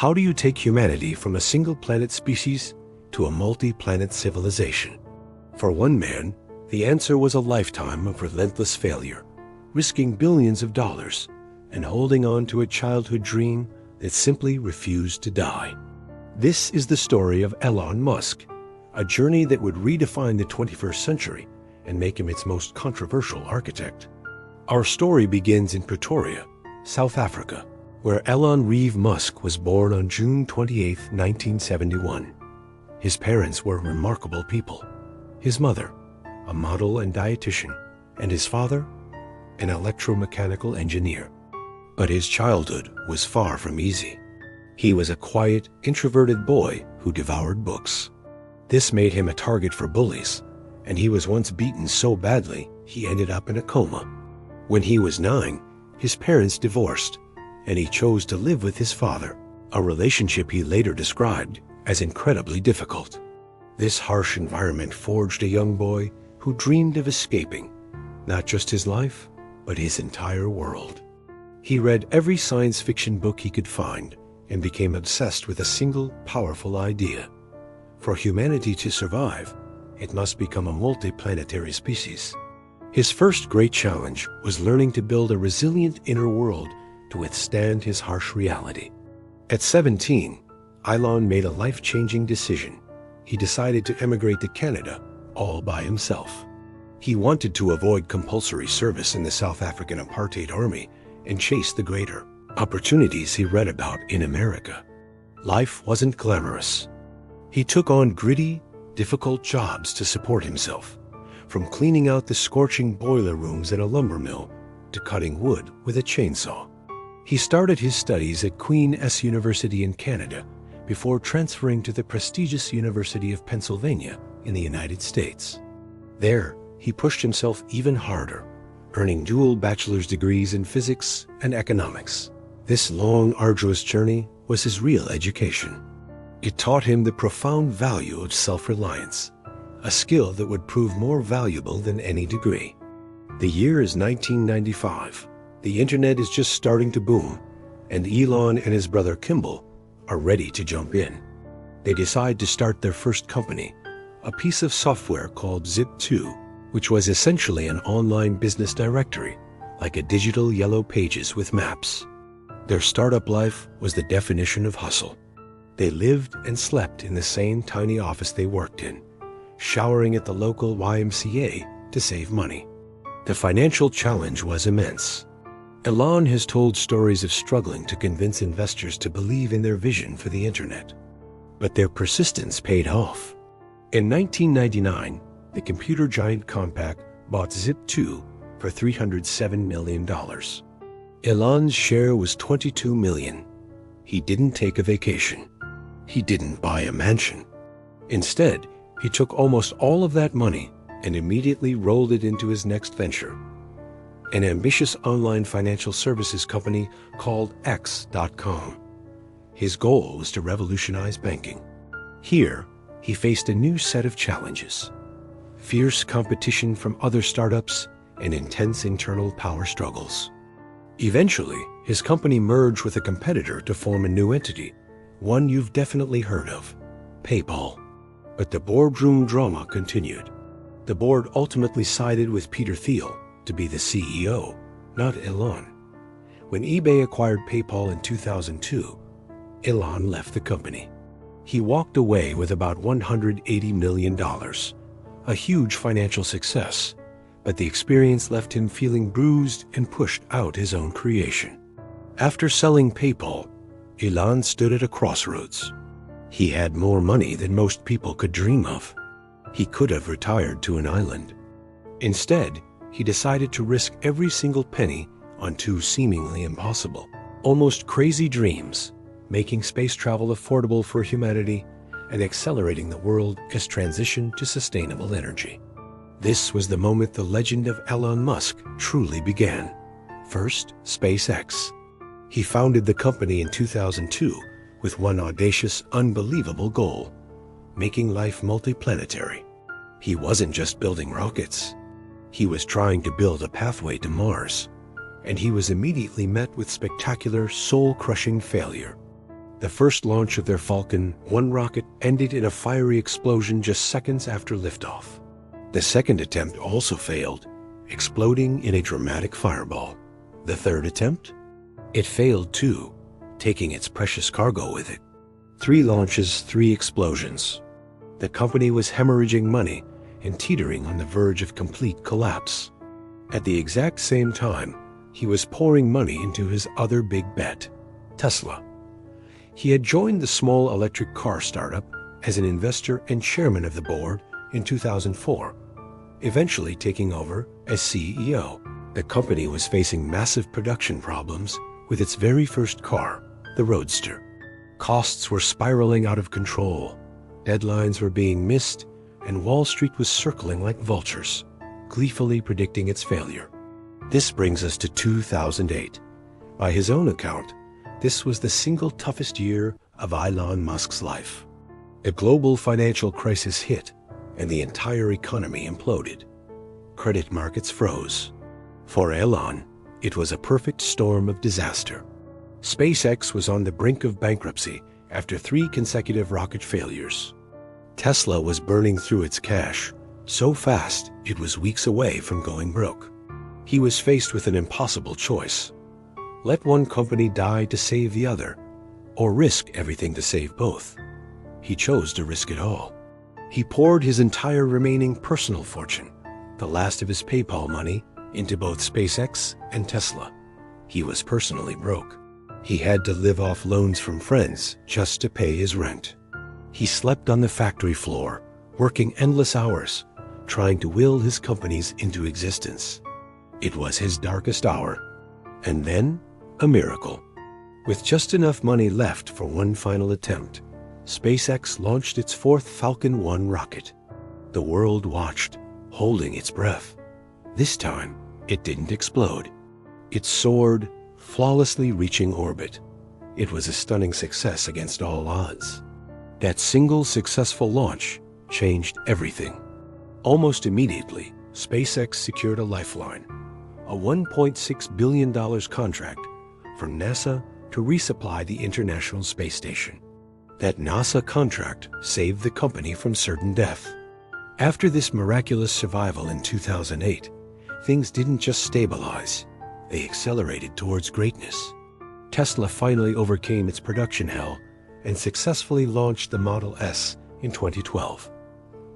How do you take humanity from a single-planet species to a multi-planet civilization? For one man, the answer was a lifetime of relentless failure, risking billions of dollars and holding on to a childhood dream that simply refused to die. This is the story of Elon Musk, a journey that would redefine the 21st century and make him its most controversial architect. Our story begins in Pretoria, South Africa, where Elon Musk was born on June 28, 1971. His parents were remarkable people. His mother, a model and dietitian, and his father, an electromechanical engineer. But his childhood was far from easy. He was a quiet, introverted boy who devoured books. This made him a target for bullies, and he was once beaten so badly he ended up in a coma. When he was 9, his parents divorced, and he chose to live with his father, a relationship he later described as incredibly difficult. This harsh environment forged a young boy who dreamed of escaping, not just his life, but his entire world. He read every science fiction book he could find and became obsessed with a single, powerful idea. For humanity to survive, it must become a multi-planetary species. His first great challenge was learning to build a resilient inner world to withstand his harsh reality. At 17, Elon made a life-changing decision. He decided to emigrate to Canada all by himself. He wanted to avoid compulsory service in the South African apartheid army and chase the greater opportunities he read about in America. Life wasn't glamorous. He took on gritty, difficult jobs to support himself, from cleaning out the scorching boiler rooms at a lumber mill to cutting wood with a chainsaw. He started his studies at Queen S University in Canada before transferring to the prestigious University of Pennsylvania in the United States. There, he pushed himself even harder, earning dual bachelor's degrees in physics and economics. This long, arduous journey was his real education. It taught him the profound value of self-reliance, a skill that would prove more valuable than any degree. The year is 1995. The internet is just starting to boom, and Elon and his brother Kimball are ready to jump in. They decide to start their first company, a piece of software called Zip2, which was essentially an online business directory, like a digital Yellow Pages with maps. Their startup life was the definition of hustle. They lived and slept in the same tiny office they worked in, showering at the local YMCA to save money. The financial challenge was immense. Elon has told stories of struggling to convince investors to believe in their vision for the internet. But their persistence paid off. In 1999, the computer giant Compaq bought Zip2 for $307 million. Elon's share was $22 million. He didn't take a vacation. He didn't buy a mansion. Instead, he took almost all of that money and immediately rolled it into his next venture, an ambitious online financial services company called X.com. His goal was to revolutionize banking. Here, he faced a new set of challenges: fierce competition from other startups and intense internal power struggles. Eventually, his company merged with a competitor to form a new entity, one you've definitely heard of, PayPal. But the boardroom drama continued. The board ultimately sided with Peter Thiel to be the CEO, not Elon. When eBay acquired PayPal in 2002, Elon left the company. He walked away with about $180 million, a huge financial success, but the experience left him feeling bruised and pushed out his own creation. After selling PayPal, Elon stood at a crossroads. He had more money than most people could dream of. He could have retired to an island. Instead, he decided to risk every single penny on two seemingly impossible, almost crazy dreams: making space travel affordable for humanity and accelerating the world's transition to sustainable energy. This was the moment the legend of Elon Musk truly began. First, SpaceX. He founded the company in 2002 with one audacious, unbelievable goal: making life multiplanetary. He wasn't just building rockets. He was trying to build a pathway to Mars, and he was immediately met with spectacular, soul-crushing failure. The first launch of their Falcon 1 rocket ended in a fiery explosion just seconds after liftoff. The second attempt also failed, exploding in a dramatic fireball. The third attempt? It failed too, taking its precious cargo with it. 3 launches, 3 explosions. The company was hemorrhaging money and teetering on the verge of complete collapse. At the exact same time, he was pouring money into his other big bet, Tesla. He had joined the small electric car startup as an investor and chairman of the board in 2004, eventually taking over as CEO. The company was facing massive production problems with its very first car, the Roadster. Costs were spiraling out of control, deadlines were being missed, and Wall Street was circling like vultures, gleefully predicting its failure. This brings us to 2008. By his own account, this was the single toughest year of Elon Musk's life. A global financial crisis hit, and the entire economy imploded. Credit markets froze. For Elon, it was a perfect storm of disaster. SpaceX was on the brink of bankruptcy after 3 consecutive rocket failures. Tesla was burning through its cash so fast it was weeks away from going broke. He was faced with an impossible choice. Let one company die to save the other, or risk everything to save both. He chose to risk it all. He poured his entire remaining personal fortune, the last of his PayPal money, into both SpaceX and Tesla. He was personally broke. He had to live off loans from friends just to pay his rent. He slept on the factory floor, working endless hours, trying to will his companies into existence. It was his darkest hour. And then, a miracle. With just enough money left for one final attempt, SpaceX launched its 4th Falcon 1 rocket. The world watched, holding its breath. This time, it didn't explode. It soared, flawlessly reaching orbit. It was a stunning success against all odds. That single successful launch changed everything. Almost immediately, SpaceX secured a lifeline, a $1.6 billion contract from NASA to resupply the International Space Station. That NASA contract saved the company from certain death. After this miraculous survival in 2008, things didn't just stabilize, they accelerated towards greatness. Tesla finally overcame its production hell and successfully launched the Model S in 2012.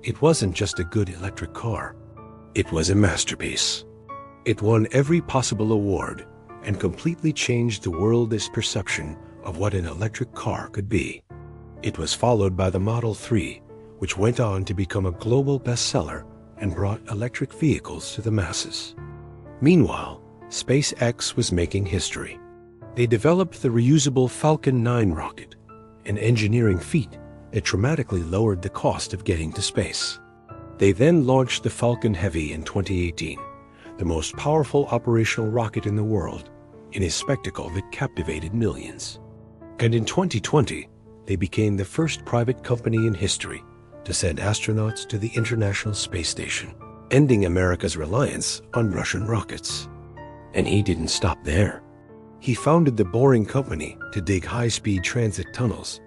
It wasn't just a good electric car, it was a masterpiece. It won every possible award and completely changed the world's perception of what an electric car could be. It was followed by the Model 3, which went on to become a global bestseller and brought electric vehicles to the masses. Meanwhile, SpaceX was making history. They developed the reusable Falcon 9 rocket, an engineering feat that dramatically lowered the cost of getting to space. They then launched the Falcon Heavy in 2018, the most powerful operational rocket in the world, in a spectacle that captivated millions. And in 2020, they became the first private company in history to send astronauts to the International Space Station, ending America's reliance on Russian rockets. And he didn't stop there. He founded the Boring Company to dig high-speed transit tunnels,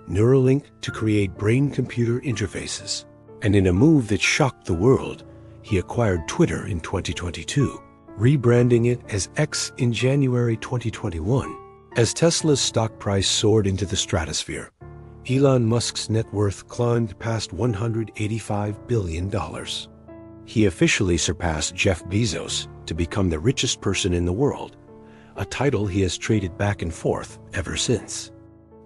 Neuralink to create brain-computer interfaces, and in a move that shocked the world, he acquired Twitter in 2022, rebranding it as X in January 2021. As Tesla's stock price soared into the stratosphere, Elon Musk's net worth climbed past $185 billion. He officially surpassed Jeff Bezos to become the richest person in the world, a title he has traded back and forth ever since.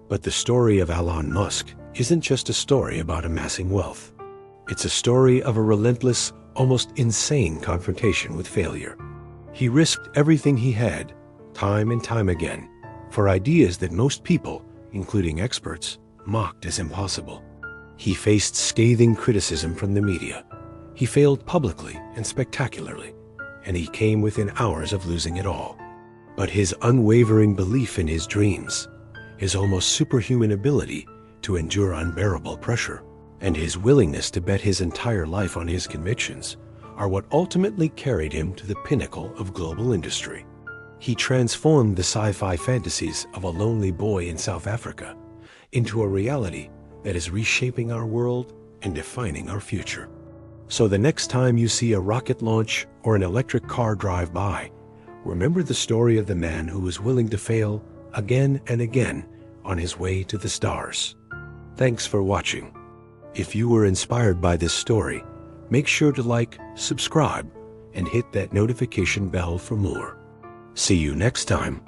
But the story of Elon Musk isn't just a story about amassing wealth. It's a story of a relentless, almost insane confrontation with failure. He risked everything he had, time and time again, for ideas that most people, including experts, mocked as impossible. He faced scathing criticism from the media. He failed publicly and spectacularly, and he came within hours of losing it all. But his unwavering belief in his dreams, his almost superhuman ability to endure unbearable pressure, and his willingness to bet his entire life on his convictions are what ultimately carried him to the pinnacle of global industry. He transformed the sci-fi fantasies of a lonely boy in South Africa into a reality that is reshaping our world and defining our future. So the next time you see a rocket launch or an electric car drive by, remember the story of the man who was willing to fail again and again on his way to the stars. Thanks for watching. If you were inspired by this story, make sure to like, subscribe, and hit that notification bell for more. See you next time.